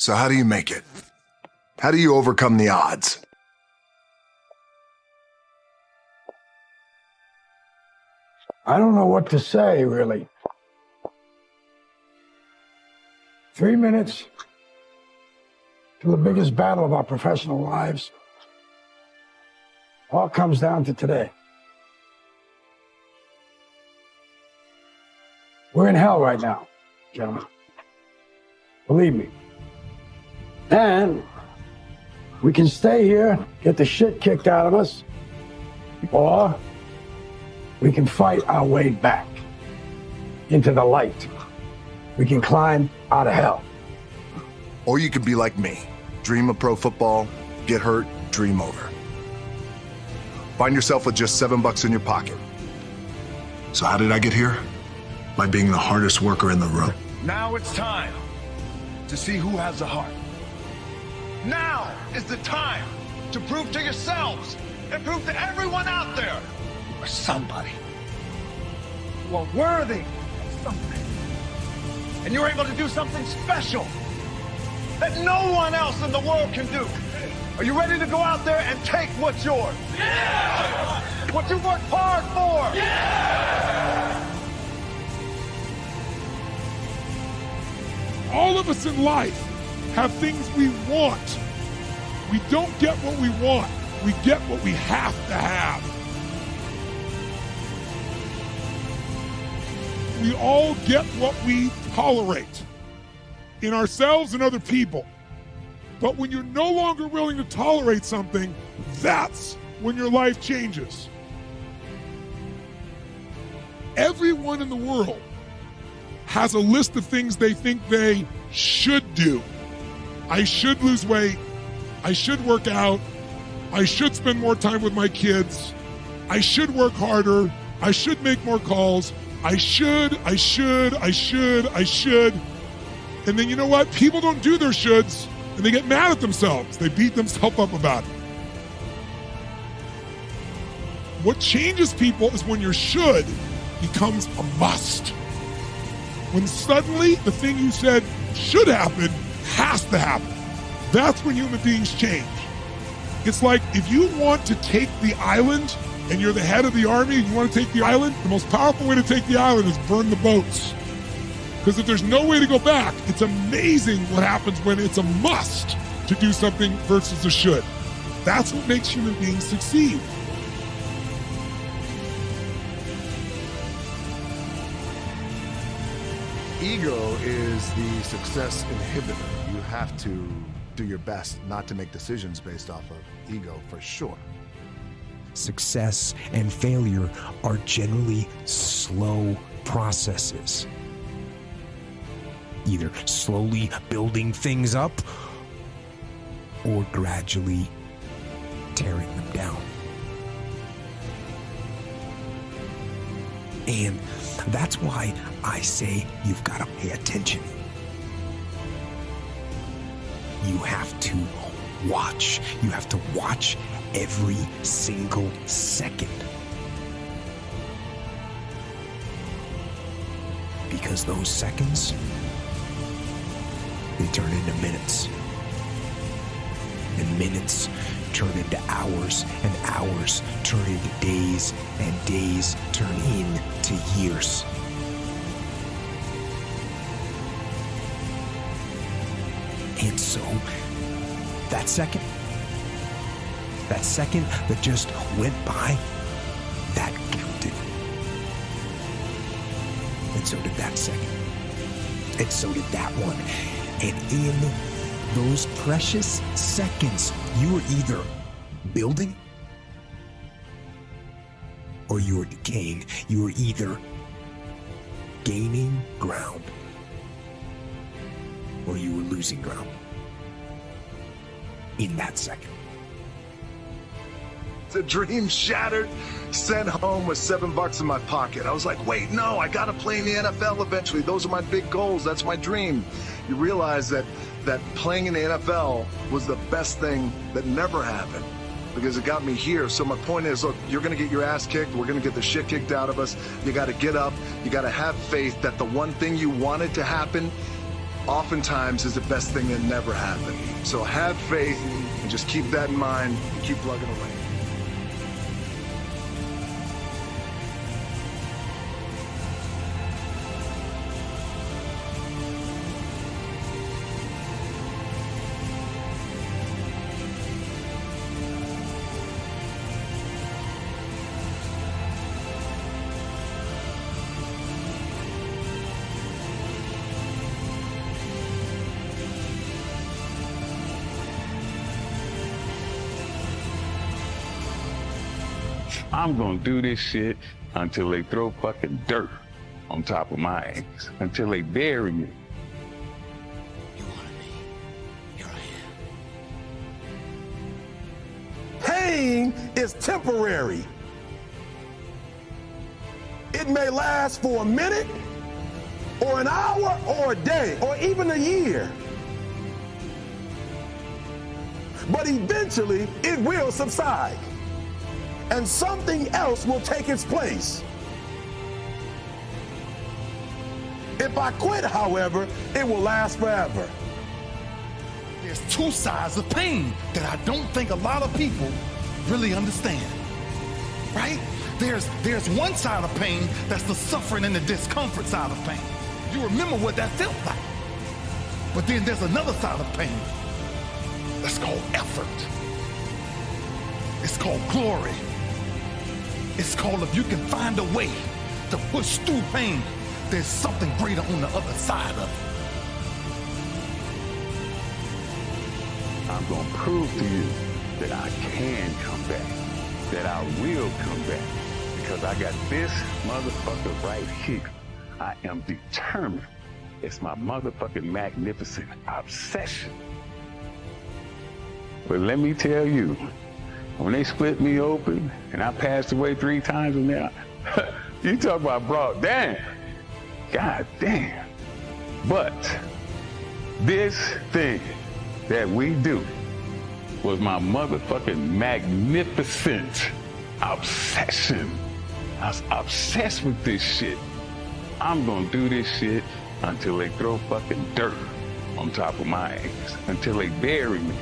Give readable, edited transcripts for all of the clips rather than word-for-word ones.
So how do you make it? How do you overcome the odds? I don't know what to say, really. 3 minutes to the biggest battle of our professional lives. All comes down to today. We're in hell right now, gentlemen. Believe me. And we can stay here, get the shit kicked out of us, or we can fight our way back into the light. We can climb out of hell. Or you could be like me. Dream of pro football, get hurt, dream over. Find yourself with just $7 in your pocket. So how did I get here? By being the hardest worker in the room. Now it's time to see who has the heart. Now is the time to prove to yourselves and prove to everyone out there you are somebody. You are worthy of something. And you're able to do something special that no one else in the world can do. Are you ready to go out there and take what's yours? Yeah! What you worked hard for? Yeah! All of us in life have things we want. We don't get what we want. We get what we have to have. We all get what we tolerate in ourselves and other people. But when you're no longer willing to tolerate something, that's when your life changes. Everyone in the world has a list of things they think they should do. I should lose weight. I should work out. I should spend more time with my kids. I should work harder. I should make more calls. I should. And then you know what? People don't do their shoulds and they get mad at themselves. They beat themselves up about it. What changes people is when your should becomes a must. When suddenly the thing you said should happen has to happen. That's when human beings change. It's like if you want to take the island and you're the head of the army and you want to take the island, the most powerful way to take the island is burn the boats. Because if there's no way to go back, it's amazing what happens when it's a must to do something versus a should. That's what makes human beings succeed. Ego is the success inhibitor. You have to do your best not to make decisions based off of ego, for sure. Success and failure are generally slow processes. Either slowly building things up or gradually tearing them down. And that's why I say you've got to pay attention. You have to watch. You have to watch every single second. Because those seconds, they turn into minutes. And minutes turn into hours, and hours turn into days, and days turn into years. And so, that second that just went by, that counted. And so did that second. And so did that one. And in those precious seconds, you were either building or you were decaying. You were either gaining ground or you were losing ground in that second. The dream shattered, sent home with $7 in my pocket. I was like, wait, no, I gotta play in the NFL eventually. Those are my big goals. That's my dream. You realize that playing in the NFL was the best thing that never happened because it got me here. So my point is, look, you're gonna get your ass kicked. We're gonna get the shit kicked out of us. You gotta get up. You gotta have faith that the one thing you wanted to happen oftentimes is the best thing that never happened. So have faith and just keep that in mind and keep plugging away. I'm gonna do this shit until they throw fucking dirt on top of my ass, until they bury me. You wanted me. Here I am. Pain is temporary. It may last for a minute, or an hour, or a day, or even a year. But eventually, it will subside, and something else will take its place. If I quit, however, it will last forever. There's two sides of pain that I don't think a lot of people really understand, right? There's one side of pain that's the suffering and the discomfort side of pain. You remember what that felt like. But then there's another side of pain that's called effort. It's called glory. It's called, if you can find a way to push through pain, there's something greater on the other side of it. I'm gonna prove to you that I can come back, that I will come back, because I got this motherfucker right here. I am determined. It's my motherfucking magnificent obsession. But let me tell you, when they split me open and I passed away 3 times from there, you talk about brought down. God damn. But this thing that we do was my motherfucking magnificent obsession. I was obsessed with this shit. I'm gonna do this shit until they throw fucking dirt on top of my ass, until they bury me.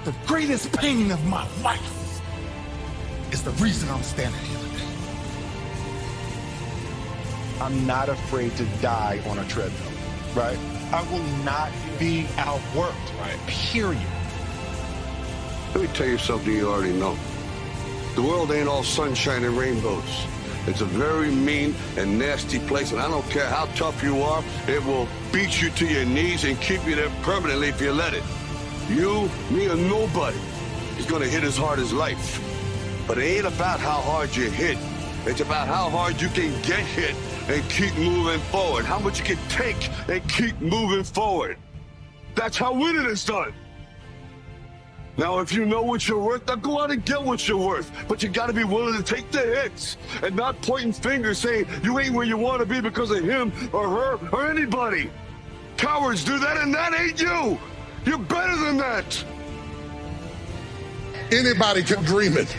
The greatest pain of my life is the reason I'm standing here today. I'm not afraid to die on a treadmill, right? I will not be outworked, right? Period. Let me tell you something you already know. The world ain't all sunshine and rainbows. It's a very mean and nasty place, and I don't care how tough you are, it will beat you to your knees and keep you there permanently if you let it. You, me, or nobody is gonna hit as hard as life. But it ain't about how hard you hit. It's about how hard you can get hit and keep moving forward. How much you can take and keep moving forward. That's how winning is done. Now, if you know what you're worth, now go out and get what you're worth. But you gotta be willing to take the hits and not pointing fingers saying you ain't where you wanna be because of him or her or anybody. Cowards do that, and that ain't you. You're better than that. Anybody can dream it,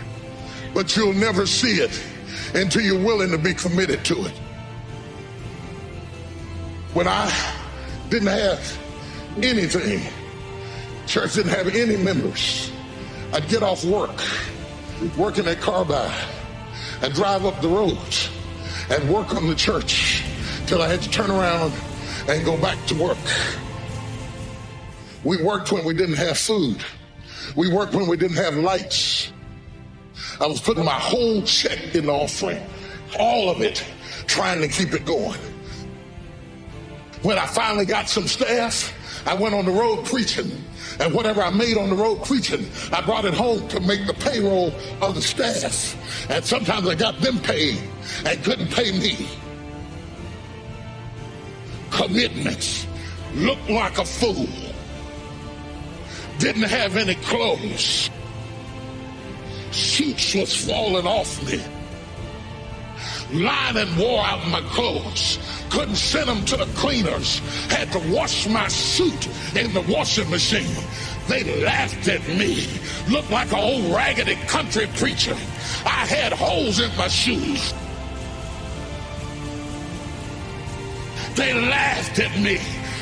but you'll never see it until you're willing to be committed to it. When I didn't have anything, church didn't have any members, I'd get off working at Carbide, and drive up the road and work on the church till I had to turn around and go back to work. We worked when we didn't have food. We worked when we didn't have lights. I was putting my whole check in the offering, all of it, trying to keep it going. When I finally got some staff, I went on the road preaching. And whatever I made on the road preaching, I brought it home to make the payroll of the staff. And sometimes I got them paid and couldn't pay me. Commitments. Looked like a fool. Didn't have any clothes. Sheets was falling off me. Lining wore out my clothes. Couldn't send them to the cleaners. Had to wash my suit in the washing machine. They laughed at me. Looked like an old raggedy country preacher. I had holes in my shoes. They laughed at me.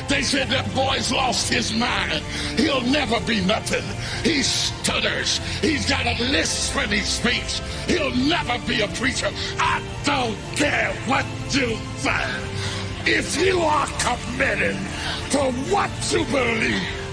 They said that boy's lost his mind. He'll never be nothing. He stutters. He's got a lisp when he speaks. He'll never be a preacher. I don't care what you say. If you are committed to what you believe,